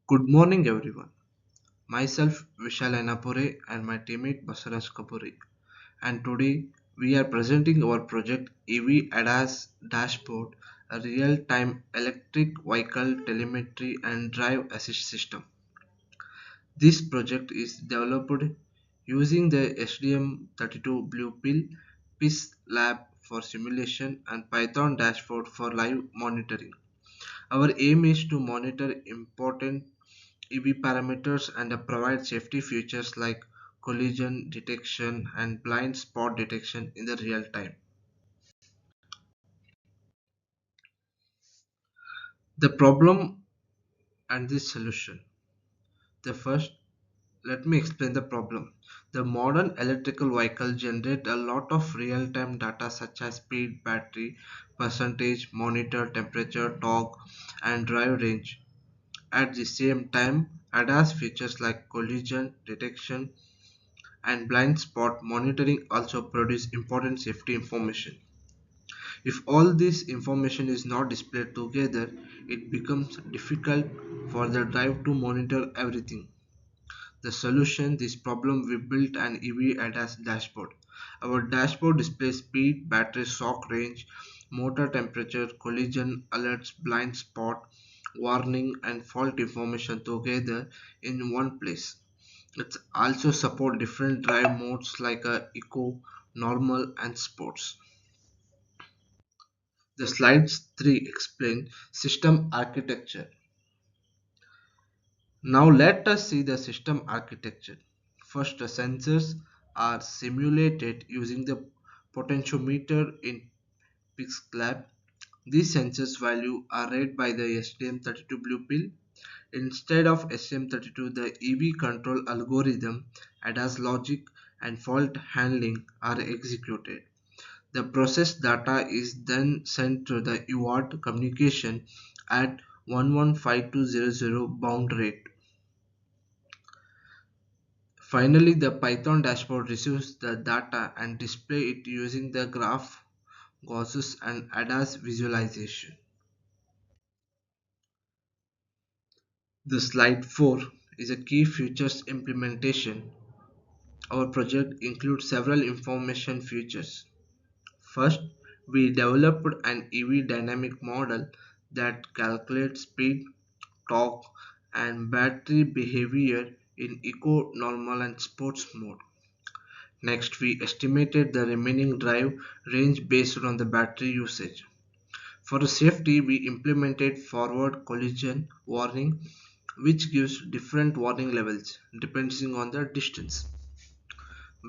Good morning, everyone. Myself Vishal Anapure and my teammate Basaraj Kapuri. And today we are presenting our project EV ADAS dashboard, a real-time electric vehicle telemetry and drive assist system. This project is developed using the SDM32 Blue Pill PIS lab for simulation and Python dashboard for live monitoring. Our aim is to monitor important EV parameters and provide safety features like collision detection and blind spot detection in the real time. The problem and the solution. The first, let me explain the problem. The modern electrical vehicle generate a lot of real-time data such as speed, battery, percentage, monitor, temperature, torque, and drive range. At the same time, ADAS features like collision detection and blind spot monitoring also produce important safety information. If all this information is not displayed together, it becomes difficult for the drive to monitor everything. The solution this problem we built an EV ADAS dashboard. Our dashboard displays speed, battery shock range, motor temperature, collision alerts, blind spot, warning and fault information together in one place. It also support different drive modes like eco, normal and sports. The slides 3 explain system architecture. Now let us see the system architecture. First, the sensors are simulated using the potentiometer in PixLab. These sensors value are read by the STM32 Blue Pill. Instead of STM32, the EV control algorithm, ADAS logic, and fault handling are executed. The processed data is then sent to the UART communication at 115200 bound rate. Finally, the Python dashboard receives the data and display it using the graph, gauzes and ADAS visualization. The slide 4 is a key features implementation. Our project includes several information features. First, we developed an EV dynamic model that calculates speed, torque, and battery behavior in eco, normal, and sports mode. Next, we estimated the remaining drive range based on the battery usage. For safety, we implemented forward collision warning, which gives different warning levels depending on the distance.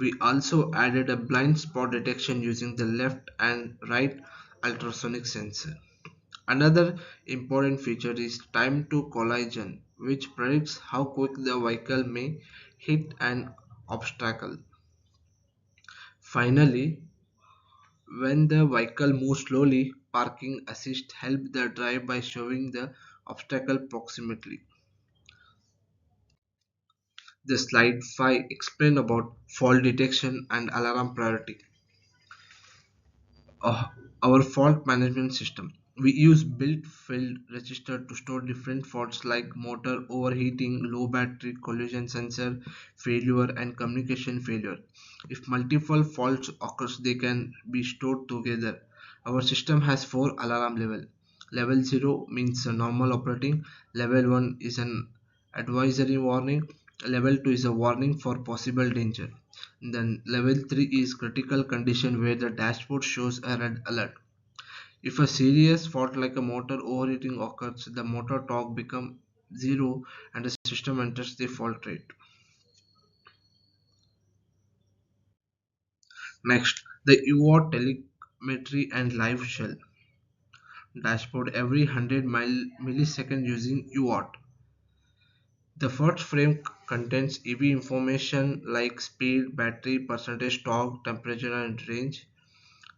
We also added a blind spot detection using the left and right ultrasonic sensor. Another important feature is time to collision, which predicts how quick the vehicle may hit an obstacle. Finally, when the vehicle moves slowly, parking assist helps the drive by showing the obstacle proximity. The slide 5 explains about fault detection and alarm priority. uh, our fault management system. We use built field register to store different faults like motor overheating, low battery, collision sensor failure, and communication failure. If multiple faults occurs, they can be stored together. Our system has four alarm level. Level 0 means a normal operating. Level 1 is an advisory warning. Level 2 is a warning for possible danger. Then level 3 is critical condition where the dashboard shows a red alert. If a serious fault like a motor overheating occurs, the motor torque becomes zero and the system enters the fault rate. Next, the UART telemetry and live shell dashboard every 100 milliseconds using UART. The first frame contains EV information like speed, battery, percentage, torque, temperature, and range.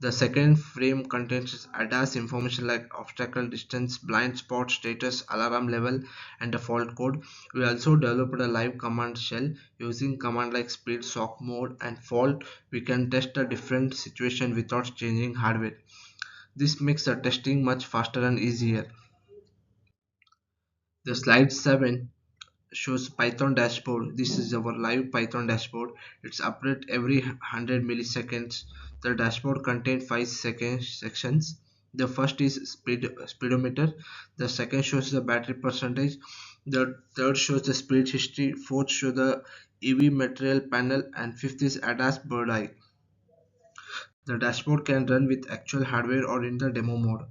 The second frame contains ADAS information like obstacle distance, blind spot status, alarm level, and the fault code. We also developed a live command shell using command like speed, shock mode, and fault. We can test a different situation without changing hardware. This makes the testing much faster and easier. The slide 7 shows Python dashboard. This is our live Python dashboard. It's updated every 100 milliseconds. The dashboard contains 5 sections. The first is speedometer. The second shows the battery percentage. The third shows the speed history. Fourth shows the EV material panel, and fifth is ADAS bird eye. The dashboard can run with actual hardware or in the demo mode.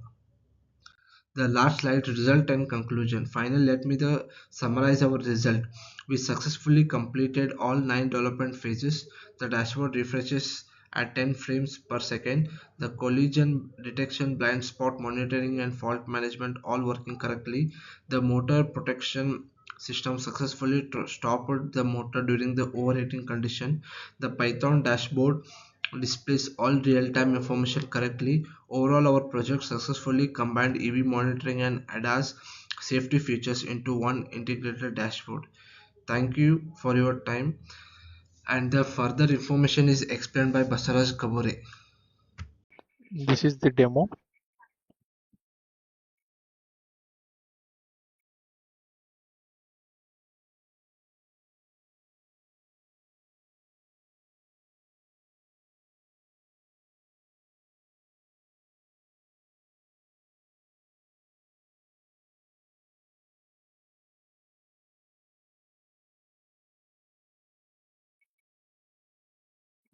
The last slide, result and conclusion. Finally, let me summarize our result. We successfully completed all 9 development phases. The dashboard refreshes at 10 frames per second. The collision detection, blind spot monitoring, and fault management all working correctly. The motor protection system successfully stopped the motor during the overheating condition. The Python dashboard displays all real-time information correctly. Overall, our project successfully combined EV monitoring and ADAS safety features into one integrated dashboard. Thank you for your time. And the further information is explained by Basaraj Kabore. This is the demo.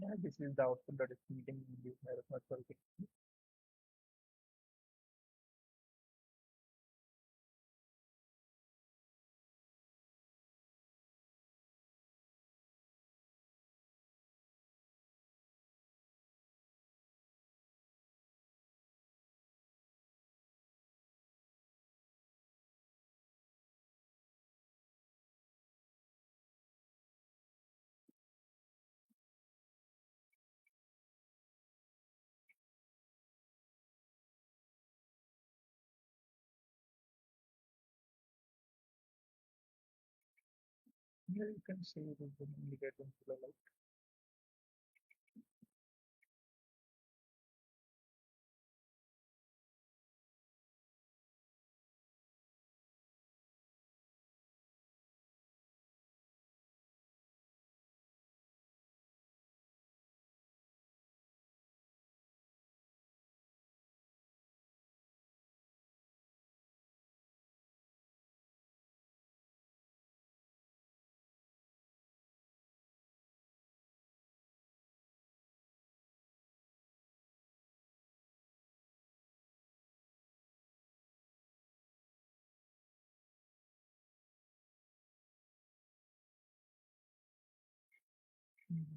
Yeah, this is the output that is meeting the circuit. Here you can see it is indicating to the light.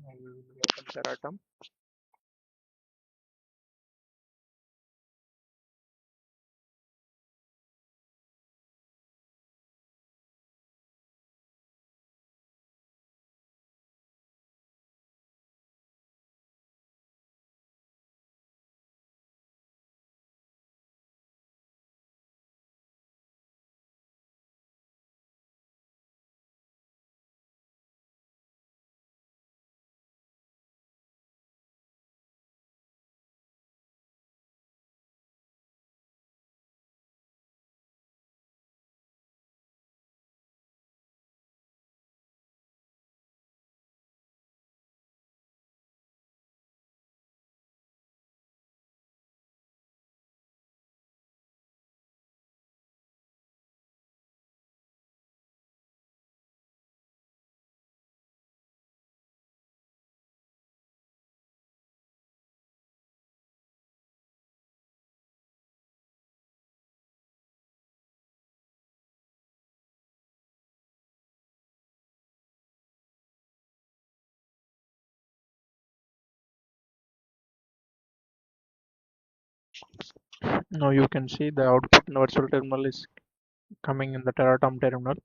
Now we will open Teratom. Now you can see the output in the virtual terminal is coming in the Teratom terminal.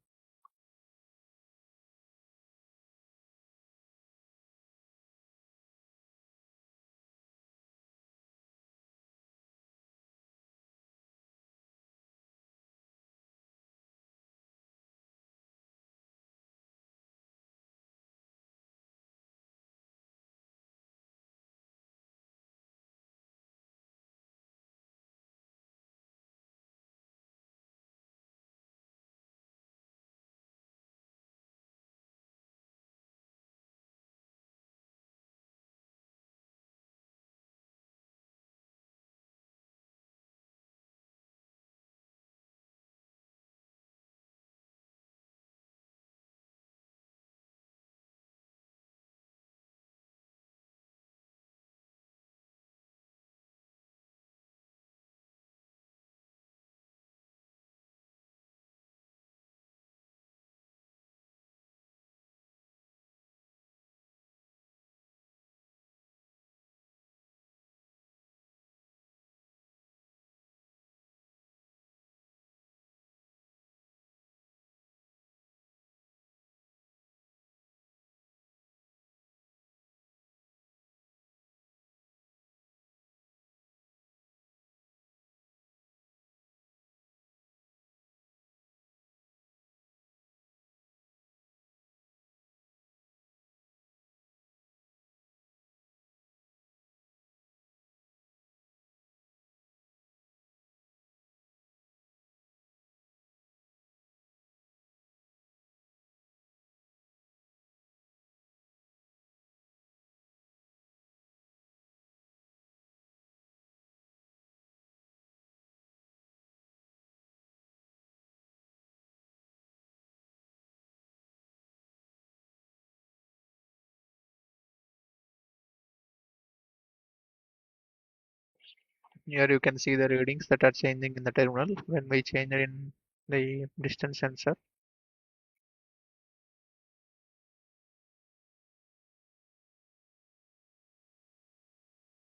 Here you can see the readings that are changing in the terminal when we change it in the distance sensor.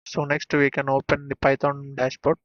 So next we can open the Python dashboard.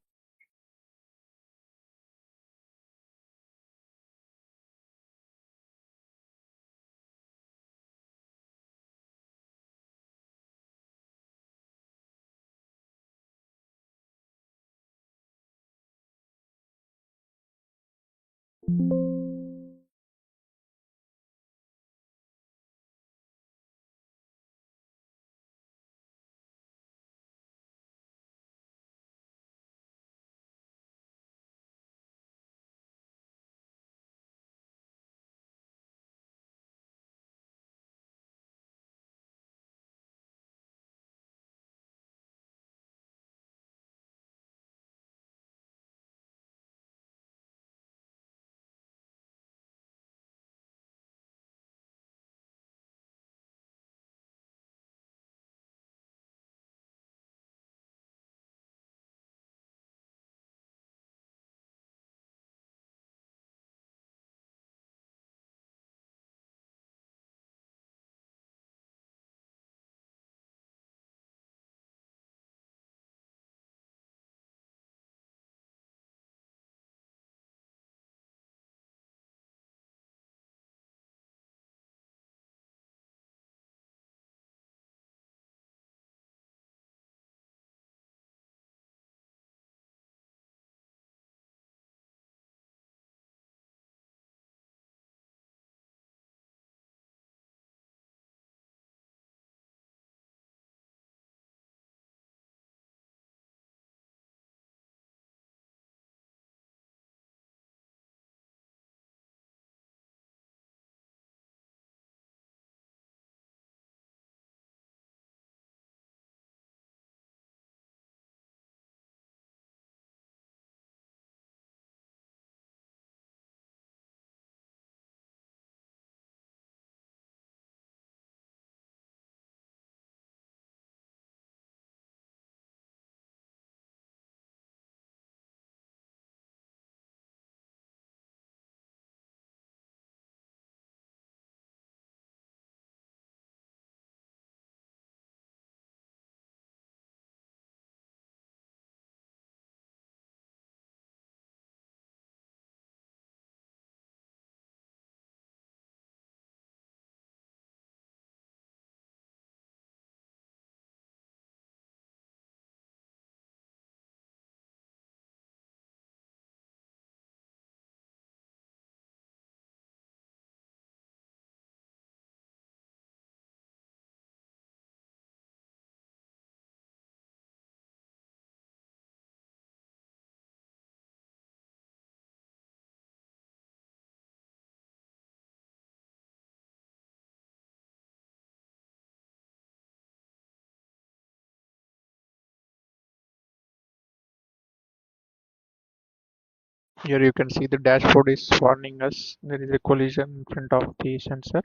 Here you can see the dashboard is warning us there is a collision in front of the sensor.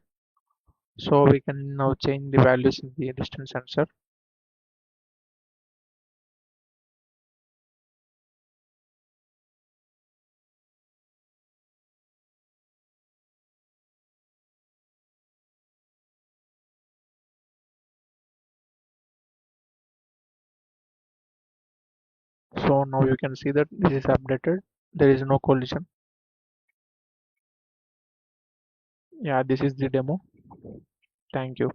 So we can now change the values in the distance sensor. So now you can see that this is updated. There is no collision. Yeah, this is the demo. Thank you.